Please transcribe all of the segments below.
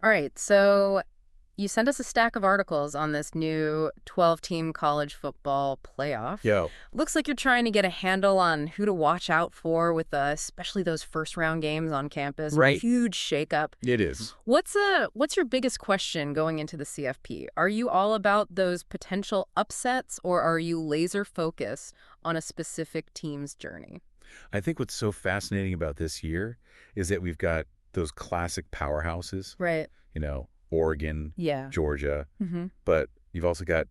All right, so you sent us a stack of articles on this new 12-team college football playoff. Yo, Looks like you're trying to get a handle on who to watch out for with especially those first-round games on campus. right. Huge shakeup. It is. What's your biggest question going into the CFP? Are you all about those potential upsets, or are you laser focused on a specific team's journey? I think what's so fascinating about this year is that we've got those classic powerhouses, Right. Oregon, Yeah. Georgia, Mm-hmm. but you've also got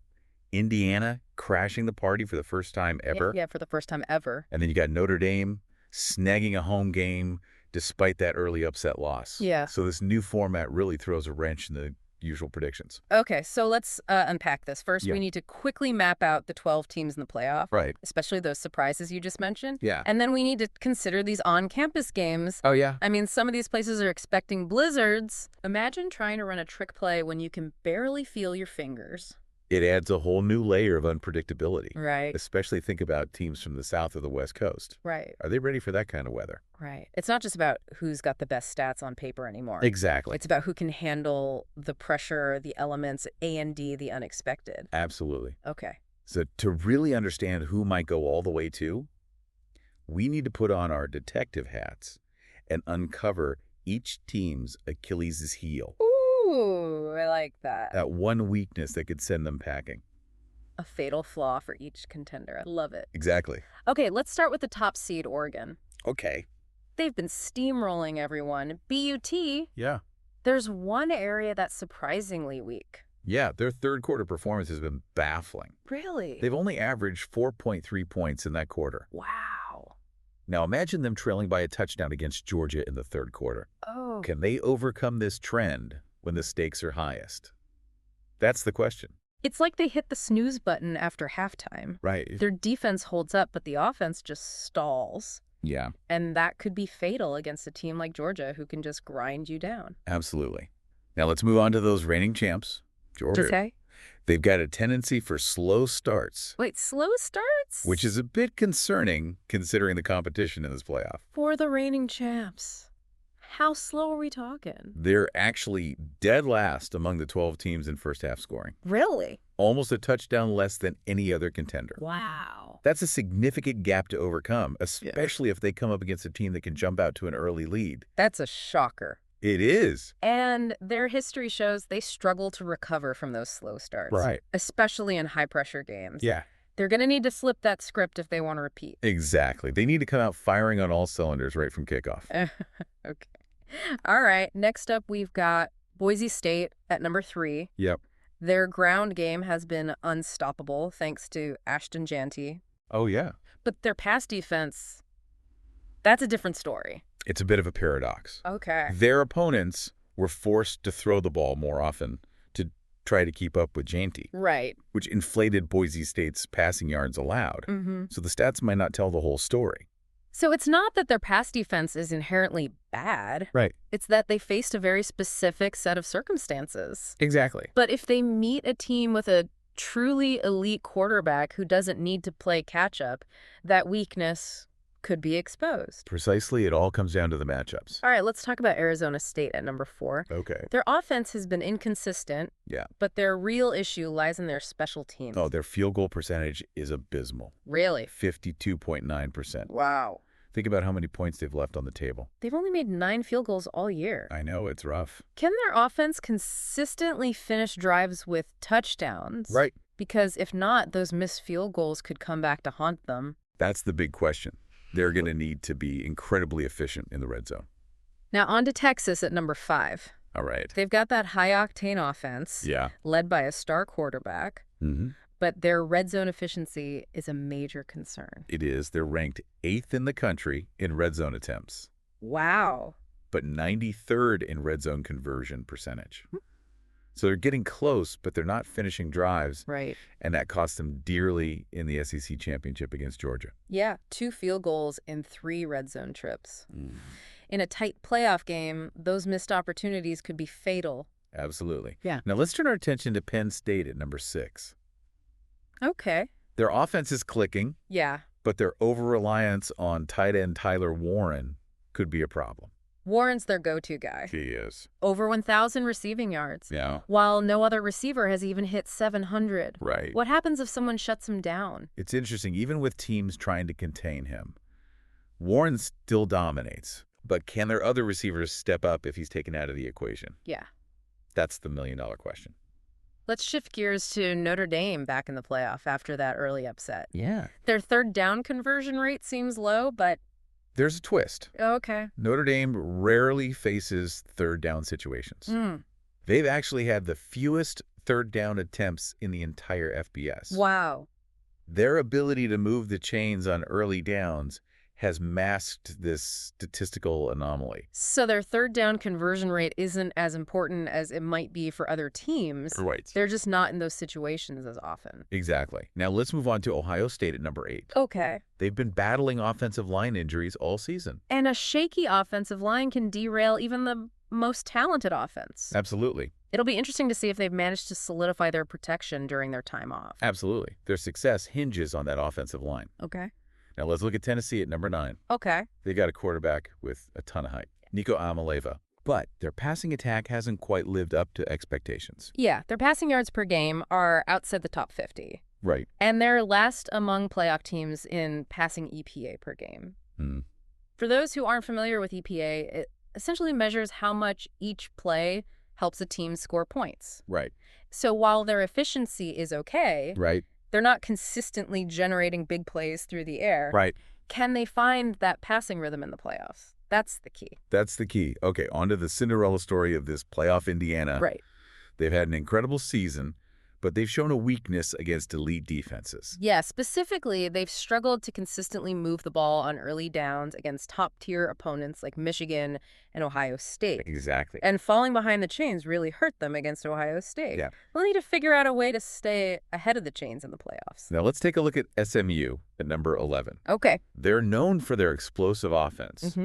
Indiana crashing the party for the first time Yeah, ever. yeah, for the first time ever. And then you got Notre Dame snagging a home game despite that early upset loss. Yeah. So this new format really throws a wrench in the usual predictions. Okay, so let's unpack this. First, Yeah. we need to quickly map out the 12 teams in the playoff, Right. especially those surprises you just mentioned. Yeah. And then we need to consider these on-campus games. Oh, yeah. I mean, some of these places are expecting blizzards. Imagine trying to run a trick play when you can barely feel your fingers. It adds a whole new layer of unpredictability. Right, Especially think about teams from the South or the West Coast. right, Are they ready for that kind of weather? right. It's not just about who's got the best stats on paper anymore. Exactly. It's about who can handle the pressure, the elements, A and D, the unexpected. Absolutely. Okay. So to really understand who might go all the way to, we need to put on our detective hats and uncover each team's Achilles' heel, Ooh, I like that. that one weakness that could send them packing. A fatal flaw for each contender. I love it. Exactly. Okay, let's start with the top seed, Oregon. Okay. They've been steamrolling everyone. BUT, Yeah. there's one area that's surprisingly weak. Yeah, their third quarter performance has been baffling. Really? They've only averaged 4.3 points in that quarter. Wow. Now imagine them trailing by a touchdown against Georgia in the third quarter. Oh. Can they overcome this trend when the stakes are highest? That's the question. It's like they hit the snooze button after halftime. Right. Their defense holds up, but the offense just stalls. Yeah, And that could be fatal against a team like Georgia who can just grind you down. absolutely. Now let's move on to those reigning champs, Georgia. Just say? They've got a tendency for slow starts, Wait, slow starts? which is a bit concerning considering the competition in this playoff. For the reigning champs. How slow are we talking? They're actually dead last among the 12 teams in first half scoring, Really? almost a touchdown less than any other contender. Wow. That's a significant gap to overcome, especially if they come up against a team that can jump out to an early lead. That's a shocker. It is. And their history shows they struggle to recover from those slow starts. Right. Especially in high-pressure games. Yeah, They're going to need to flip that script if they want to repeat. exactly. They need to come out firing on all cylinders right from kickoff. Okay. All right. Next up, we've got Boise State at number 3. Yep. Their ground game has been unstoppable thanks to Ashton Janty. Oh, yeah. But their pass defense, that's a different story. It's a bit of a paradox. Okay. Their opponents were forced to throw the ball more often to try to keep up with Janty, Right. which inflated Boise State's passing yards allowed. Mm-hmm. So the stats might not tell the whole story. So it's not that their pass defense is inherently bad. Right. It's that they faced a very specific set of circumstances. Exactly. But if they meet a team with a truly elite quarterback who doesn't need to play catch-up, that weakness could be exposed. Precisely. It all comes down to the matchups. All right, let's talk about Arizona State at number 4. Okay. Their offense has been inconsistent, Yeah. but their real issue lies in their special teams. Oh, their field goal percentage is abysmal. Really? 52.9%. Wow. Think about how many points they've left on the table. They've only made 9 field goals all year. I know, it's rough. Can their offense consistently finish drives with touchdowns? Right. Because if not, those missed field goals could come back to haunt them. That's the big question. They're going to need to be incredibly efficient in the red zone. Now on to Texas at number 5. All right. They've got that high-octane offense, Yeah. led by a star quarterback, Mm-hmm. but their red zone efficiency is a major concern. It is. They're ranked 8th in the country in red zone attempts, Wow. but 93rd in red zone conversion percentage. So they're getting close, but they're not finishing drives, Right. and that cost them dearly in the SEC championship against Georgia. Yeah, 2 field goals in 3 red zone trips. In a tight playoff game, those missed opportunities could be fatal. Absolutely. Yeah. Now let's turn our attention to Penn State at number 6. Okay. Their offense is clicking, Yeah. but their over-reliance on tight end Tyler Warren could be a problem. Warren's their go-to guy. He is. Over 1,000 receiving yards. Yeah. While no other receiver has even hit 700. Right. What happens if someone shuts him down? It's interesting, even with teams trying to contain him, Warren still dominates. But can their other receivers step up if he's taken out of the equation? Yeah. That's the million-dollar question. Let's shift gears to Notre Dame back in the playoff after that early upset. Yeah. Their third down conversion rate seems low, but There's a twist. okay. Notre Dame rarely faces third down situations. They've actually had the fewest third down attempts in the entire FBS. Wow. Their ability to move the chains on early downs has masked this statistical anomaly. So their third down conversion rate isn't as important as it might be for other teams. Right. They're just not in those situations as often. Exactly. Now let's move on to Ohio State at number 8. Okay. They've been battling offensive line injuries all season. And a shaky offensive line can derail even the most talented offense. Absolutely. It'll be interesting to see if they've managed to solidify their protection during their time off. Absolutely. Their success hinges on that offensive line. Okay. Now let's look at Tennessee at number 9. Okay. They got a quarterback with a ton of height, Nico Amaleva. But their passing attack hasn't quite lived up to expectations. Yeah, their passing yards per game are outside the top 50. Right. And they're last among playoff teams in passing EPA per game. For those who aren't familiar with EPA, it essentially measures how much each play helps a team score points. Right. So while their efficiency is okay, Right. they're not consistently generating big plays through the air. Right. Can they find that passing rhythm in the playoffs? That's the key. That's the key. Okay, on to the Cinderella story of this playoff Indiana. Right. They've had an incredible season, but they've shown a weakness against elite defenses. Yeah, specifically, they've struggled to consistently move the ball on early downs against top-tier opponents like Michigan and Ohio State. Exactly. And falling behind the chains really hurt them against Ohio State. Yeah. They'll need to figure out a way to stay ahead of the chains in the playoffs. Now let's take a look at SMU at number 11. Okay. They're known for their explosive offense,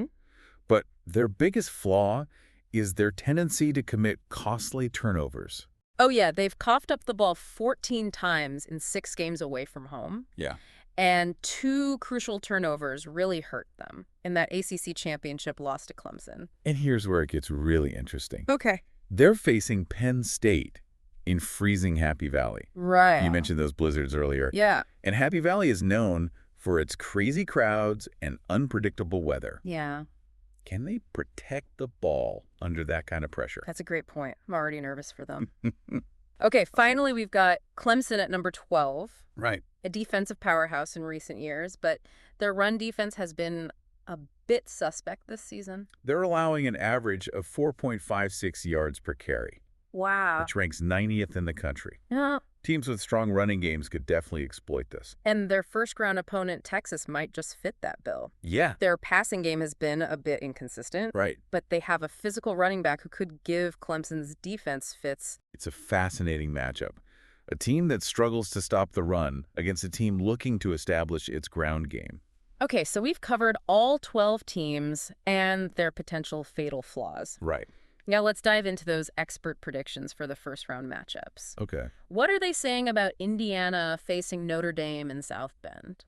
but their biggest flaw is their tendency to commit costly turnovers. Oh, yeah, they've coughed up the ball 14 times in 6 games away from home. Yeah. And 2 crucial turnovers really hurt them in that ACC championship loss to Clemson. And here's where it gets really interesting. Okay. They're facing Penn State in freezing Happy Valley. Right. You mentioned those blizzards earlier. Yeah. And Happy Valley is known for its crazy crowds and unpredictable weather. Yeah. Can they protect the ball under that kind of pressure? That's a great point. I'm already nervous for them. Okay, finally, we've got Clemson at number 12. Right. A defensive powerhouse in recent years, but their run defense has been a bit suspect this season. They're allowing an average of 4.56 yards per carry, Wow. which ranks 90th in the country. Yeah. Teams with strong running games could definitely exploit this. And their first-round opponent, Texas, might just fit that bill. Yeah. Their passing game has been a bit inconsistent, Right. but they have a physical running back who could give Clemson's defense fits. It's a fascinating matchup. A team that struggles to stop the run against a team looking to establish its ground game. Okay, so we've covered all 12 teams and their potential fatal flaws. Right. Now let's dive into those expert predictions for the first-round matchups. Okay. What are they saying about Indiana facing Notre Dame in South Bend?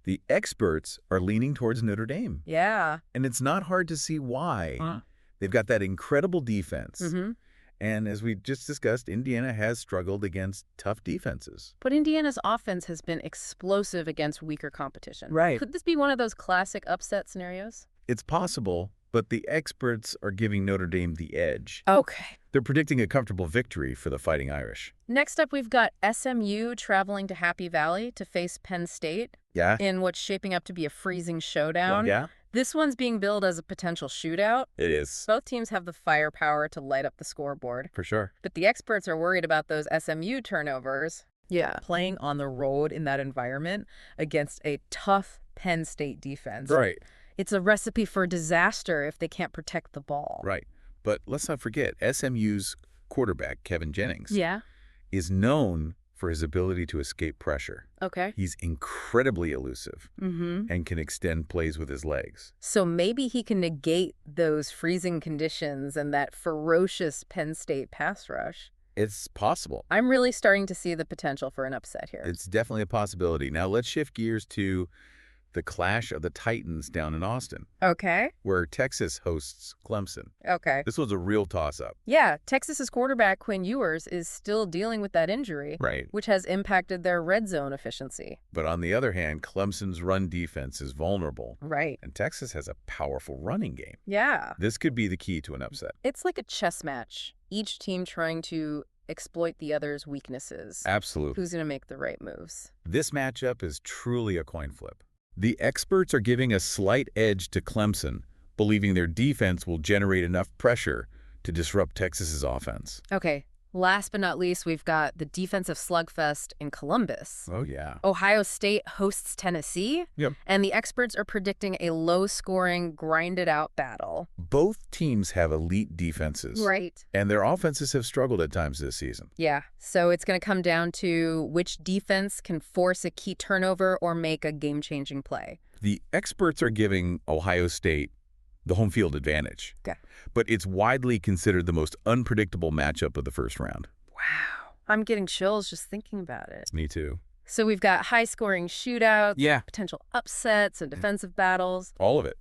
The experts are leaning towards Notre Dame. Yeah. And it's not hard to see why. They've got that incredible defense. And as we just discussed, Indiana has struggled against tough defenses. But Indiana's offense has been explosive against weaker competition. Right. Could this be one of those classic upset scenarios? It's possible, but the experts are giving Notre Dame the edge. Okay. They're predicting a comfortable victory for the Fighting Irish. Next up, we've got SMU traveling to Happy Valley to face Penn State Yeah? in what's shaping up to be a freezing showdown. Yeah? This one's being billed as a potential shootout. It is. Both teams have the firepower to light up the scoreboard. For sure. But the experts are worried about those SMU turnovers. Yeah. Playing on the road in that environment against a tough Penn State defense. Right. It's a recipe for disaster if they can't protect the ball. Right. But let's not forget, SMU's quarterback, Kevin Jennings, Yeah. is known for his ability to escape pressure. Okay. He's incredibly elusive and can extend plays with his legs. So maybe he can negate those freezing conditions and that ferocious Penn State pass rush. It's possible. I'm really starting to see the potential for an upset here. It's definitely a possibility. Now let's shift gears to the clash of the Titans down in Austin, Okay. where Texas hosts Clemson. Okay. This was a real toss-up. Yeah, Texas's quarterback, Quinn Ewers, is still dealing with that injury, Right. which has impacted their red zone efficiency. But on the other hand, Clemson's run defense is vulnerable, Right. and Texas has a powerful running game. Yeah. This could be the key to an upset. It's like a chess match, each team trying to exploit the other's weaknesses. Absolutely. Who's going to make the right moves? This matchup is truly a coin flip. The experts are giving a slight edge to Clemson, believing their defense will generate enough pressure to disrupt Texas's offense. Okay, last but not least, we've got the defensive slugfest in Columbus. Oh, yeah. Ohio State hosts Tennessee, Yep. and the experts are predicting a low-scoring, grinded-out battle. Both teams have elite defenses. Right. And their offenses have struggled at times this season. Yeah, so it's going to come down to which defense can force a key turnover or make a game-changing play. The experts are giving Ohio State the home field advantage. Okay. But it's widely considered the most unpredictable matchup of the first round. Wow. I'm getting chills just thinking about it. Me too. So we've got high-scoring shootouts, Yeah. potential upsets, and defensive battles. All of it.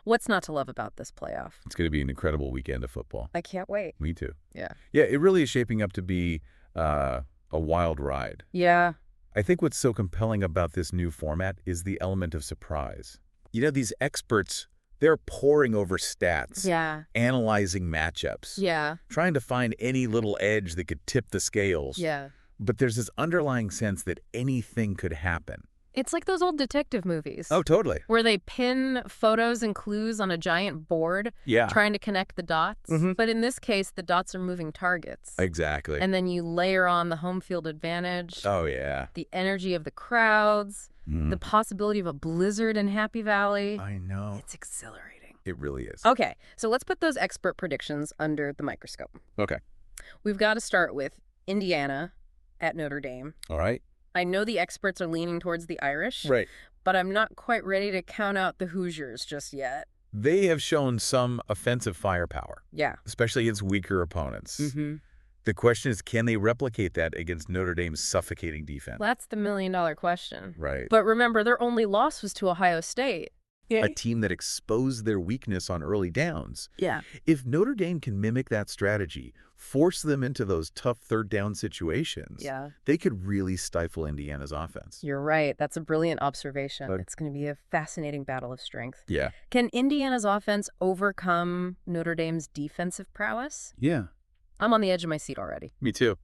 What's not to love about this playoff? It's going to be an incredible weekend of football. I can't wait. Me too. Yeah. Yeah, it really is shaping up to be a wild ride. Yeah. I think what's so compelling about this new format is the element of surprise. You know, these experts, they're poring over stats, Yeah. analyzing matchups, Yeah. trying to find any little edge that could tip the scales. Yeah. But there's this underlying sense that anything could happen. It's like those old detective movies. Oh, totally. Where they pin photos and clues on a giant board, Yeah. trying to connect the dots. Mhm. But in this case, the dots are moving targets. Exactly. And then you layer on the home field advantage, Oh, yeah. the energy of the crowds, the possibility of a blizzard in Happy Valley. I know. It's exhilarating. It really is. Okay, so let's put those expert predictions under the microscope. Okay. We've got to start with Indiana at Notre Dame. All right. I know the experts are leaning towards the Irish, Right. but I'm not quite ready to count out the Hoosiers just yet. They have shown some offensive firepower, Yeah. especially against weaker opponents. Mm-hmm. The question is, can they replicate that against Notre Dame's suffocating defense? That's the million-dollar question. Right. But remember, their only loss was to Ohio State. A team that exposed their weakness on early downs. Yeah. If Notre Dame can mimic that strategy, force them into those tough third down situations, Yeah. they could really stifle Indiana's offense. You're right. That's a brilliant observation. But- It's going to be a fascinating battle of strength. Yeah. Can Indiana's offense overcome Notre Dame's defensive prowess? Yeah. I'm on the edge of my seat already. Me too.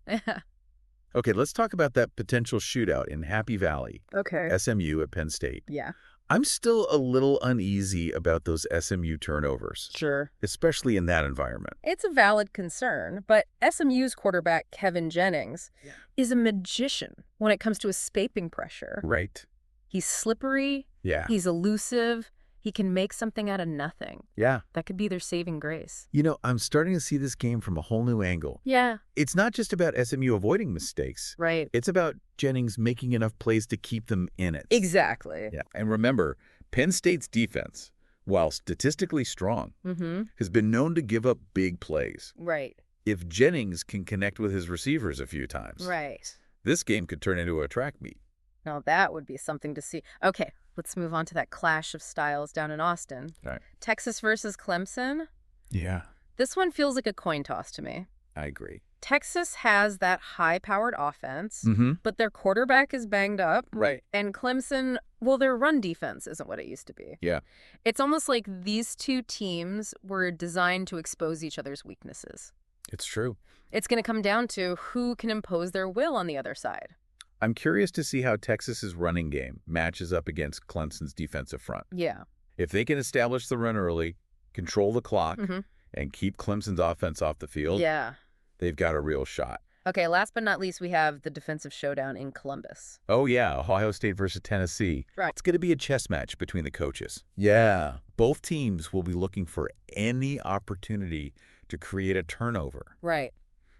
Okay, let's talk about that potential shootout in Happy Valley, Okay. SMU at Penn State. Yeah. I'm still a little uneasy about those SMU turnovers, Sure. especially in that environment. It's a valid concern, but SMU's quarterback, Kevin Jennings, is a magician when it comes to escaping pressure. Right. He's slippery. Yeah. He's elusive. He can make something out of nothing. Yeah. That could be their saving grace. You know, I'm starting to see this game from a whole new angle. Yeah. It's not just about SMU avoiding mistakes. Right. It's about Jennings making enough plays to keep them in it. Exactly. Yeah. And remember, Penn State's defense, while statistically strong, Mm-hmm. has been known to give up big plays. Right. If Jennings can connect with his receivers a few times, Right. this game could turn into a track meet. Now that would be something to see. Okay, let's move on to that clash of styles down in Austin. All right. Texas versus Clemson. Yeah. This one feels like a coin toss to me. I agree. Texas has that high-powered offense, Mm-hmm. but their quarterback is banged up. Right. And Clemson, well, their run defense isn't what it used to be. Yeah. It's almost like these two teams were designed to expose each other's weaknesses. It's true. It's going to come down to who can impose their will on the other side. I'm curious to see how Texas's running game matches up against Clemson's defensive front. Yeah. If they can establish the run early, control the clock, Mm-hmm. and keep Clemson's offense off the field, Yeah. they've got a real shot. Okay, last but not least, we have the defensive showdown in Columbus. Oh, yeah, Ohio State versus Tennessee. Right. It's going to be a chess match between the coaches. Yeah. Both teams will be looking for any opportunity to create a turnover, Right.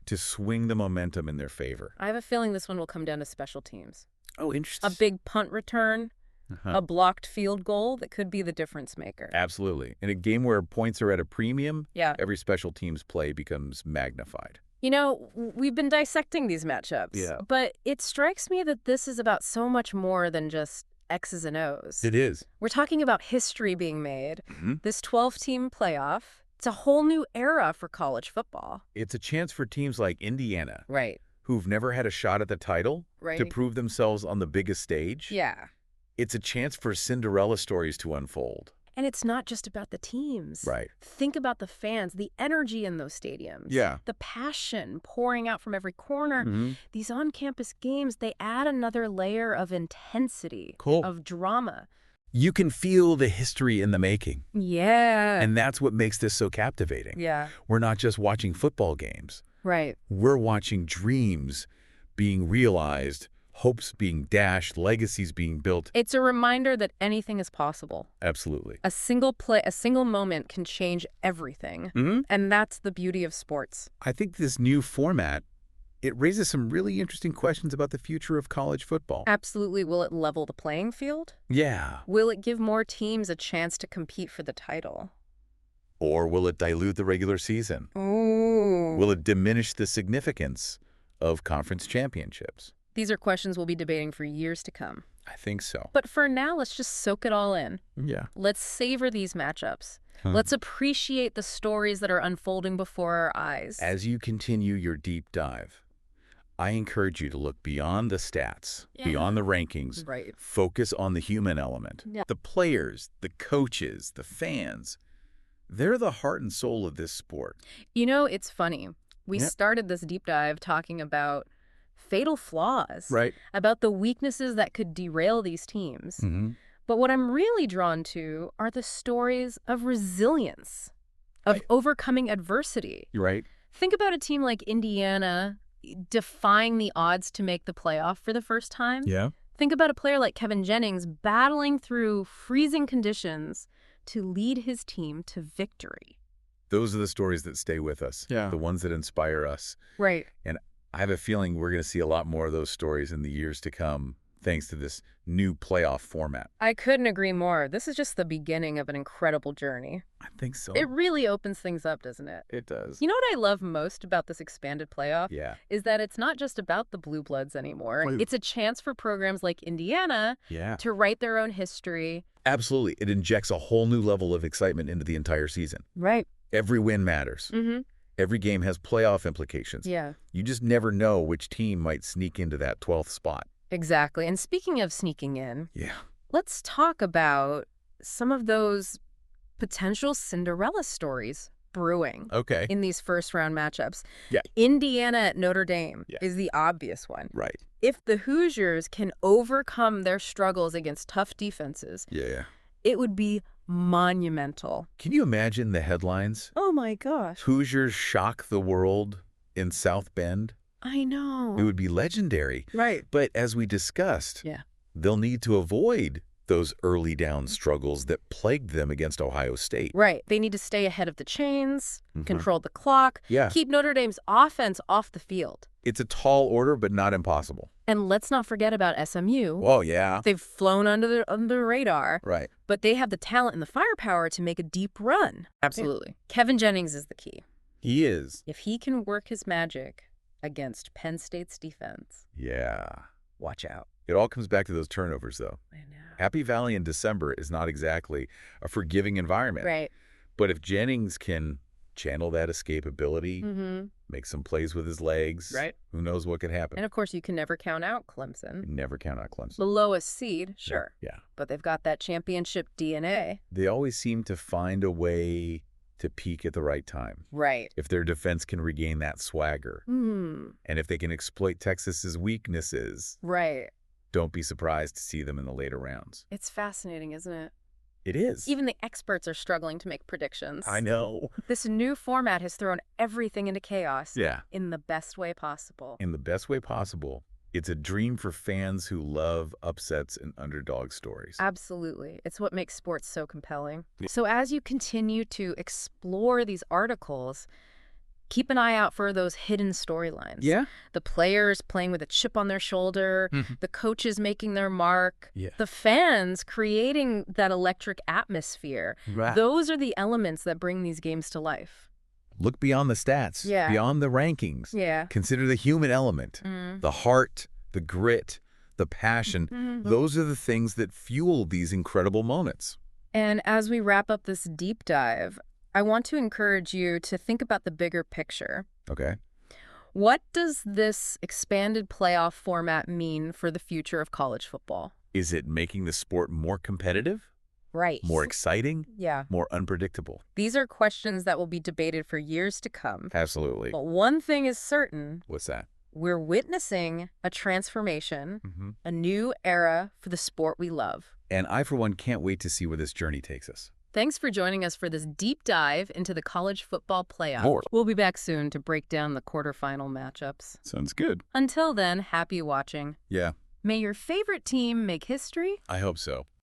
to swing the momentum in their favor. I have a feeling this one will come down to special teams. Oh, interesting. A big punt return, Uh-huh. a blocked field goal that could be the difference maker. Absolutely. In a game where points are at a premium, Yeah. every special teams play becomes magnified. You know, we've been dissecting these matchups. Yeah. But it strikes me that this is about so much more than just X's and O's. It is. We're talking about history being made. Mm-hmm. This 12-team playoff, it's a whole new era for college football. It's a chance for teams like Indiana, Right. who've never had a shot at the title, to prove themselves on the biggest stage. Yeah. It's a chance for Cinderella stories to unfold. And it's not just about the teams. Right. Think about the fans, the energy in those stadiums. Yeah. The passion pouring out from every corner. Mm-hmm. These on-campus games, they add another layer of intensity, Cool. of drama. You can feel the history in the making. Yeah. And that's what makes this so captivating. Yeah. We're not just watching football games. Right. We're watching dreams being realized, hopes being dashed, legacies being built. It's a reminder that anything is possible. Absolutely. A single play, a single moment can change everything. Mm-hmm. And that's the beauty of sports. I think this new format, it raises some really interesting questions about the future of college football. Absolutely. Will it level the playing field? Yeah. Will it give more teams a chance to compete for the title? Or will it dilute the regular season? Ooh. Will it diminish the significance of conference championships? These are questions we'll be debating for years to come. I think so. But for now, let's just soak it all in. Yeah. Let's savor these matchups. Let's appreciate the stories that are unfolding before our eyes. As you continue your deep dive, I encourage you to look beyond the stats, beyond the rankings. Right. Focus on the human element. Yeah. The players, the coaches, the fans. They're the heart and soul of this sport. You know, it's funny. We started this deep dive talking about fatal flaws, Right. about the weaknesses that could derail these teams. Mm-hmm. But what I'm really drawn to are the stories of resilience, of overcoming adversity. You're right. Think about a team like Indiana defying the odds to make the playoff for the first time. Yeah. Think about a player like Kevin Jennings battling through freezing conditions to lead his team to victory. Those are the stories that stay with us. Yeah. The ones that inspire us. Right. And I have a feeling we're going to see a lot more of those stories in the years to come, thanks to this new playoff format. I couldn't agree more. This is just the beginning of an incredible journey. I think so. It really opens things up, doesn't it? It does. You know what I love most about this expanded playoff? Yeah. Is that it's not just about the Blue Bloods anymore. Right. It's a chance for programs like Indiana Yeah. to write their own history. Absolutely. It injects a whole new level of excitement into the entire season. Right. Every win matters. Mm-hmm. Every game has playoff implications. Yeah, You just never know which team might sneak into that 12th spot. exactly. And speaking of sneaking in, Yeah. let's talk about some of those potential Cinderella stories brewing Okay. in these first-round matchups. Yeah. Indiana at Notre Dame Yeah. is the obvious one. Right. If the Hoosiers can overcome their struggles against tough defenses, Yeah. it would be monumental. Can you imagine the headlines? Oh my gosh. Hoosiers shock the world in South Bend? I know. It would be legendary. Right. But as we discussed, Yeah. they'll need to avoid those early down struggles that plagued them against Ohio State. Right. They need to stay ahead of the chains, Mhm. control the clock, Yeah. keep Notre Dame's offense off the field. It's a tall order, but not impossible. And let's not forget about SMU. Oh, yeah. They've flown under the radar, Right. but they have the talent and the firepower to make a deep run. Absolutely. Kevin Jennings is the key. He is. If he can work his magic against Penn State's defense, Yeah. watch out. It all comes back to those turnovers, though. I know. Happy Valley in December is not exactly a forgiving environment. Right. But if Jennings can channel that escapability, Mm-hmm. make some plays with his legs, Right. who knows what could happen. And of course, you can never count out Clemson. Never count out Clemson. The lowest seed, sure. Yeah. But they've got that championship DNA. They always seem to find a way to peak at the right time. Right. If their defense can regain that swagger, Hmm. and if they can exploit Texas's weaknesses, Right. don't be surprised to see them in the later rounds. It's fascinating, isn't it? It is. Even the experts are struggling to make predictions. I know. This new format has thrown everything into chaos Yeah. in the best way possible. In the best way possible. It's a dream for fans who love upsets and underdog stories. Absolutely. It's what makes sports so compelling. Yeah. So as you continue to explore these articles, keep an eye out for those hidden storylines. Yeah? The players playing with a chip on their shoulder, Mhm. the coaches making their mark, Yeah. the fans creating that electric atmosphere. Right. Those are the elements that bring these games to life. Look beyond the stats. Yeah. Beyond the rankings. Yeah. Consider the human element. Mm. The heart, the grit, the passion, those are the things that fuel these incredible moments. And as we wrap up this deep dive, I want to encourage you to think about the bigger picture. Okay. What does this expanded playoff format mean for the future of college football? Is it making the sport more competitive? Right. More exciting? Yeah. More unpredictable? These are questions that will be debated for years to come. Absolutely. But one thing is certain. What's that? We're witnessing a transformation, a new era for the sport we love. And I, for one, can't wait to see where this journey takes us. Thanks for joining us for this deep dive into the college football playoff. More. We'll be back soon to break down the quarterfinal matchups. Sounds good. Until then, happy watching. Yeah, May your favorite team make history. I hope so.